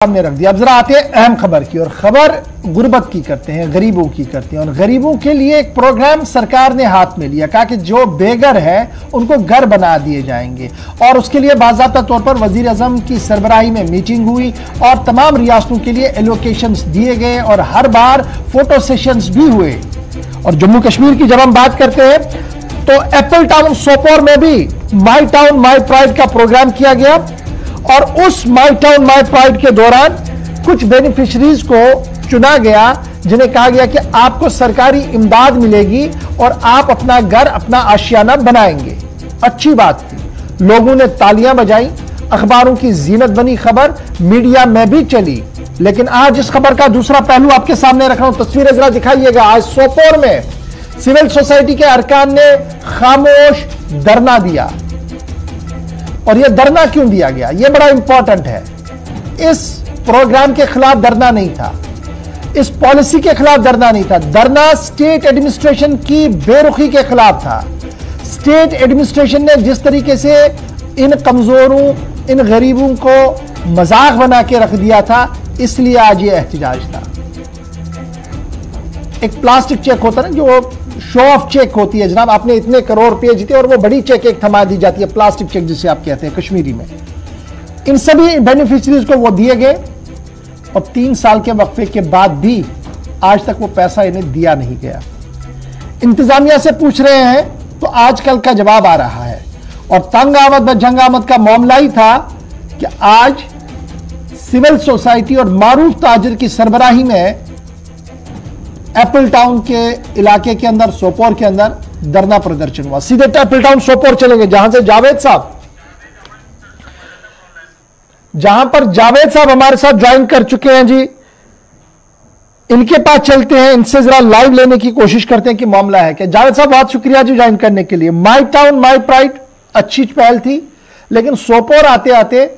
सामने रख दिया। अब जरा आते हैं अहम खबर की, और खबर गुर्बत की करते हैं, गरीबों की करते हैं। और गरीबों के लिए एक प्रोग्राम सरकार ने हाथ में लिया, कहा कि जो बेघर है उनको घर बना दिए जाएंगे। और उसके लिए बाज़ाब्ता तौर पर वजीर आज़म की सरबराही में मीटिंग हुई और तमाम रियासतों के लिए एलोकेशंस दिए गए और हर बार फोटो सेशंस भी हुए। और जम्मू कश्मीर की जब हम बात करते हैं तो एप्पल टाउन सोपोर में भी माई टाउन माई प्राइड का प्रोग्राम किया गया। और उस माई टाउन माई प्राइड के दौरान कुछ बेनिफिशरीज को चुना गया जिन्हें कहा गया कि आपको सरकारी इमदाद मिलेगी और आप अपना घर, अपना आशियाना बनाएंगे। अच्छी बात थी, लोगों ने तालियां बजाई, अखबारों की जीनत बनी खबर, मीडिया में भी चली। लेकिन आज इस खबर का दूसरा पहलू आपके सामने रख रहा हूं, तस्वीरें जरा दिखाइएगा। आज सोपोर में सिविल सोसाइटी के अरकान ने खामोश धरना दिया। और यह धरना क्यों दिया गया, यह बड़ा इंपॉर्टेंट है। इस प्रोग्राम के खिलाफ धरना नहीं था, इस पॉलिसी के खिलाफ धरना नहीं था, धरना स्टेट एडमिनिस्ट्रेशन की बेरुखी के खिलाफ था। स्टेट एडमिनिस्ट्रेशन ने जिस तरीके से इन कमजोरों, इन गरीबों को मजाक बना के रख दिया था, इसलिए आज यह एहतजाज था। एक प्लास्टिक चेक होता है ना, जो शो ऑफ चेक होती है, जनाब आपने इतने करोड़ रुपए जीते, और वो बड़ी चेक एक थमा दी जाती है, प्लास्टिक चेक जिसे आप कहते हैं कश्मीरी में। इन सभी बेनिफिशरीज को वो दिए गए और 3 साल के वक्फे के बाद भी आज तक वो पैसा इन्हें दिया नहीं गया। इंतजामिया से पूछ रहे हैं तो आजकल का जवाब आ रहा है। और तंग आमद व जंग आमद का मामला ही था कि आज सिविल सोसाइटी और मारूफ ताजिर की सरबराही में एप्पल टाउन के इलाके के अंदर, सोपोर के अंदर धरना प्रदर्शन हुआ। सीधे एप्पल टाउन सोपोर चलेंगे, जहां पर जावेद साहब हमारे साथ ज्वाइन कर चुके हैं जी। इनके पास चलते हैं, इनसे जरा लाइव लेने की कोशिश करते हैं कि मामला है क्या। जावेद साहब बहुत शुक्रिया जी ज्वाइन करने के लिए। माई टाउन माई प्राइड अच्छी पहल थी, लेकिन सोपोर आते आते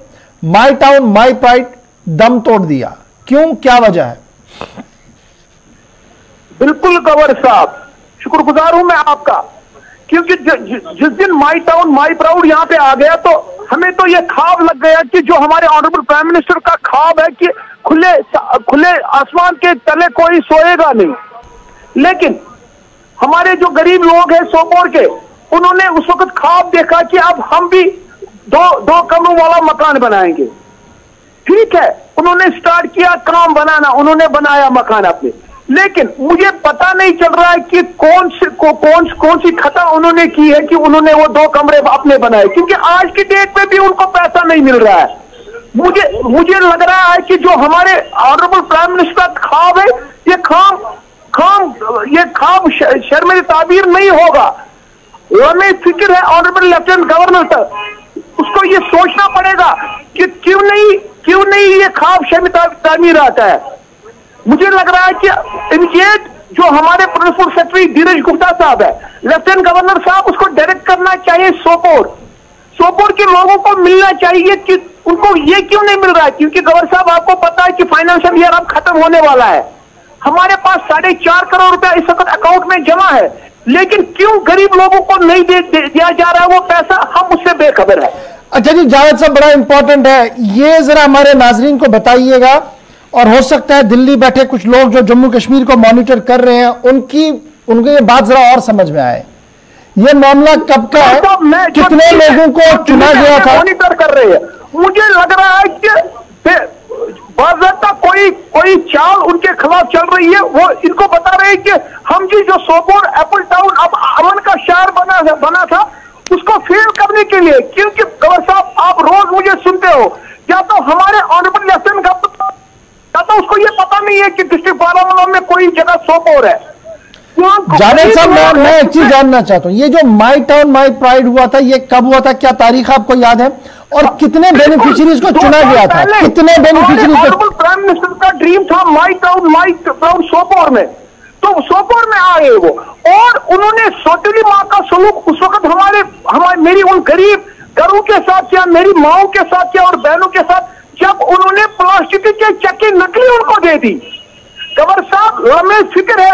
माई टाउन माई प्राइड दम तोड़ दिया, क्यों, क्या वजह है? बिल्कुल गवर साहब, शुक्रगुजार हूं मैं आपका, क्योंकि जिस दिन माई टाउन माई प्राउड यहां पे आ गया तो हमें तो ये ख्वाब लग गया कि जो हमारे ऑनरेबल प्राइम मिनिस्टर का ख्वाब है कि खुले आसमान के तले कोई सोएगा नहीं। लेकिन हमारे जो गरीब लोग हैं सोपोर के, उन्होंने उस वक्त ख्वाब देखा कि अब हम भी दो कमरों वाला मकान बनाएंगे। ठीक है, उन्होंने स्टार्ट किया काम बनाना, उन्होंने बनाया मकान अपने। लेकिन मुझे पता नहीं चल रहा है कि कौन सी खता उन्होंने की है कि उन्होंने वो 2 कमरे अपने बनाए, क्योंकि आज की डेट में भी उनको पैसा नहीं मिल रहा है। मुझे लग रहा है कि जो हमारे ऑनरेबल प्राइम मिनिस्टर का ख्वाब है, ये ख्वाब शर्में ताबीर नहीं होगा। हमें फिक्र है ऑनरेबल लेफ्टिनेंट गवर्नर तक, उसको ये सोचना पड़ेगा कि क्यों नहीं ये ख्वाब शर्में ताबीर आता है। मुझे लग रहा है कि इमीडिएट जो हमारे प्रिंसिपल सेक्रेटरी धीरज गुप्ता साहब है, लेफ्टिनेंट गवर्नर साहब, उसको डायरेक्ट करना चाहिए सोपोर के लोगों को मिलना चाहिए कि उनको ये क्यों नहीं मिल रहा है। क्योंकि गवर्नर साहब आपको पता है कि फाइनेंशियल ईयर अब खत्म होने वाला है, हमारे पास 4.5 करोड़ रुपया इस वक्त अकाउंट में जमा है, लेकिन क्यों गरीब लोगों को नहीं दिया जा रहा है वो पैसा, हम उससे बेखबर है। अच्छा जी जावेद साहब, बड़ा इंपॉर्टेंट है ये, जरा हमारे नाजरीन को बताइएगा। और हो सकता है दिल्ली बैठे कुछ लोग जो जम्मू कश्मीर को मॉनिटर कर रहे हैं, उनको ये बात जरा और समझ में आए। ये मामला कब का है, कितने लोगों को चुना गया था? मॉनिटर कर रहे हैं, मुझे लग रहा है कि बाज़ाब्ता कोई चाल उनके खिलाफ चल रही है। वो इनको बता रहे हैं कि हम जी जो सोपोर एप्पल टाउन अब अमन का शहर बना था, उसको फेल करने के लिए। क्योंकि गवर्नर साहब आप रोज मुझे सुनते हो, क्या तो हमारे ऑनरेबल लेफ्टिनेंट गवर्नर, क्या तो उसको ये पता नहीं है कि डिस्ट्रिक्ट बारामूला में कोई जगह सोपोर है। जावेद साहब, मैं एक चीज जानना चाहता हूँ, ये जो माई टाउन माई प्राइड हुआ था, ये कब हुआ था, क्या तारीख आपको याद है? और कितने बेनिफिशरीज को चुना गया था, कितने बेनिफिशरीज को? प्राइम मिनिस्टर का ड्रीम था माई टाउन माई प्राउड सोपोर में, तो सोपोर में आए वो, और उन्होंने सौतेली माँ का सलूक उस वक्त मेरी उन गरीब घरों के साथ किया, मेरी माओं के साथ किया और बहनों के साथ, जब उन्होंने प्लास्टिक के चक्के नकली उनको दे दी। गवर्नर साहब, हमें फिक्र है,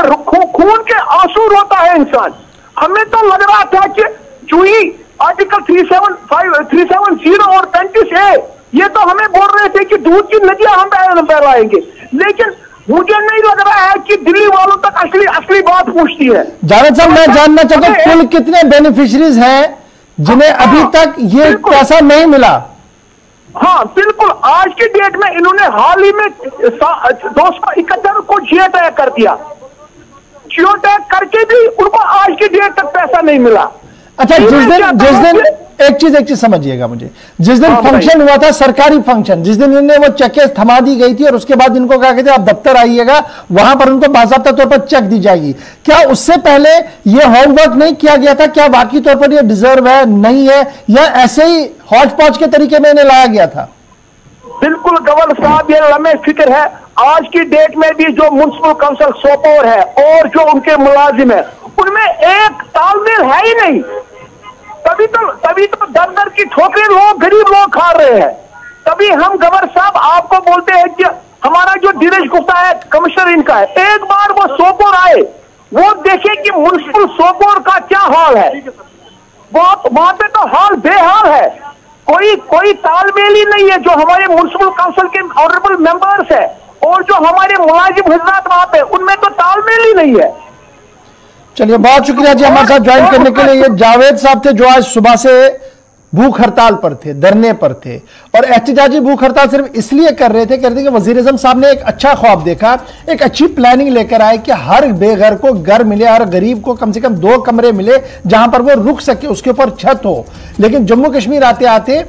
खून के आंसू रोता है इंसान। हमें तो लग रहा था कि जो ही आर्टिकल 370 और 35A ये तो हमें बोल रहे थे कि दूध की नदियां हम बहलाएंगे, लेकिन मुझे नहीं लग रहा है कि दिल्ली वालों तक असली बात पूछती है। जावेद साहब, मैं जानना चाहता हूं कुल कितने बेनिफिशियरीज हैं जिन्हें अभी तक ये पैसा नहीं मिला? हाँ बिल्कुल, आज की डेट में इन्होंने हाल ही में 271 को जियो टैग कर दिया। जियो टैग करके भी उनको आज की डेट तक पैसा नहीं मिला। अच्छा, जिस दिन एक चीज समझिएगा मुझे, जिस दिन फंक्शन हुआ था, सरकारी फंक्शन, जिस दिन इन्हें वो चेकें थमा दी गई थी और उसके बाद इनको कहा गया आप दफ्तर आइएगा, वहां पर उनको बाकायदा तौर पर चेक दी जाएगी, क्या उससे पहले ये होमवर्क नहीं किया गया था? क्या वाकई तौर पर ये डिजर्व है, नहीं है, या ऐसे ही हौच पौच के तरीके में इन्हें लाया गया था? बिल्कुल गवर्नर साहब, ये लम्हे फिक्र है। आज की डेट में भी जो म्युनिसिपल काउंसिल सोपोर है और जो उनके मुलाजिम है, उनमें एक तालमेल है ही नहीं। तभी तो दर दर की ठोकरें लोग, गरीब लोग खा रहे हैं। तभी हम गवर्नर साहब आपको बोलते हैं कि हमारा जो धीरज गुप्ता है, कमिश्नर इनका है, एक बार वो सोपोर आए, वो देखे कि म्युनिसिपल सोपोर का क्या हाल है। वहां पे तो हाल बेहाल है, कोई तालमेल ही नहीं है। जो हमारे म्युनिसिपल काउंसिल के ऑनरेबल मेंबर्स है और जो हमारे मुलाजिम हजरात वहां पे, उनमें तो तालमेल ही नहीं है। चलिए, बहुत शुक्रिया जी हमारे साथ ज्वाइन करने के लिए। ये जावेद साहब थे जो आज सुबह से भूख हड़ताल पर थे, धरने पर थे, और एहतजाजी भूख हड़ताल सिर्फ इसलिए कर रहे थे कि वजीर आज़म साहब ने एक अच्छा ख्वाब देखा, एक अच्छी प्लानिंग लेकर आए कि हर बेघर को घर मिले, हर गरीब को कम से कम 2 कमरे मिले जहां पर वो रुक सके, उसके ऊपर छत हो। लेकिन जम्मू कश्मीर आते आते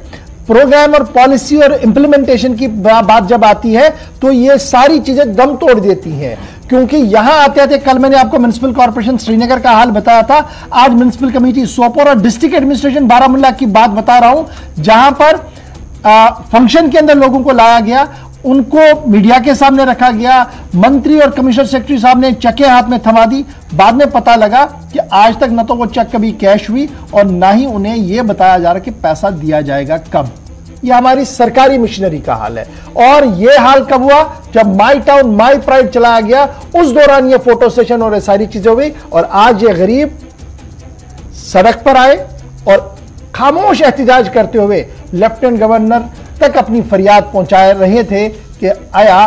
प्रोग्राम और पॉलिसी और इंप्लीमेंटेशन की बात जब आती है तो ये सारी चीजें दम तोड़ देती हैं। क्योंकि यहां आते आते, कल मैंने आपको म्युनिसिपल कॉर्पोरेशन श्रीनगर का हाल बताया था, आज म्युनिसिपल कमेटी सोपोर और डिस्ट्रिक्ट एडमिनिस्ट्रेशन बारामूला की बात बता रहा हूं, जहां पर फंक्शन के अंदर लोगों को लाया गया, उनको मीडिया के सामने रखा गया, मंत्री और कमिश्नर सेक्रेटरी साहब ने चेकें हाथ में थमा दी। बाद में पता लगा कि आज तक न तो वो चेक कभी कैश हुई और ना ही उन्हें यह बताया जा रहा कि पैसा दिया जाएगा कब। यह हमारी सरकारी मिशनरी का हाल है। और यह हाल कब हुआ? जब माई टाउन माई प्राइड चलाया गया, उस दौरान यह फोटो सेशन और ये सारी चीजें हुई, और आज ये गरीब सड़क पर आए और खामोश एहतजाज करते हुए लेफ्टिनेंट गवर्नर तक अपनी फरियाद पहुंचा रहे थे कि आया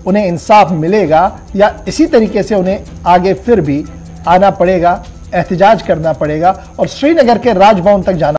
उन्हें इंसाफ मिलेगा या इसी तरीके से उन्हें आगे फिर भी आना पड़ेगा, एहतजाज करना पड़ेगा और श्रीनगर के राजभवन तक जाना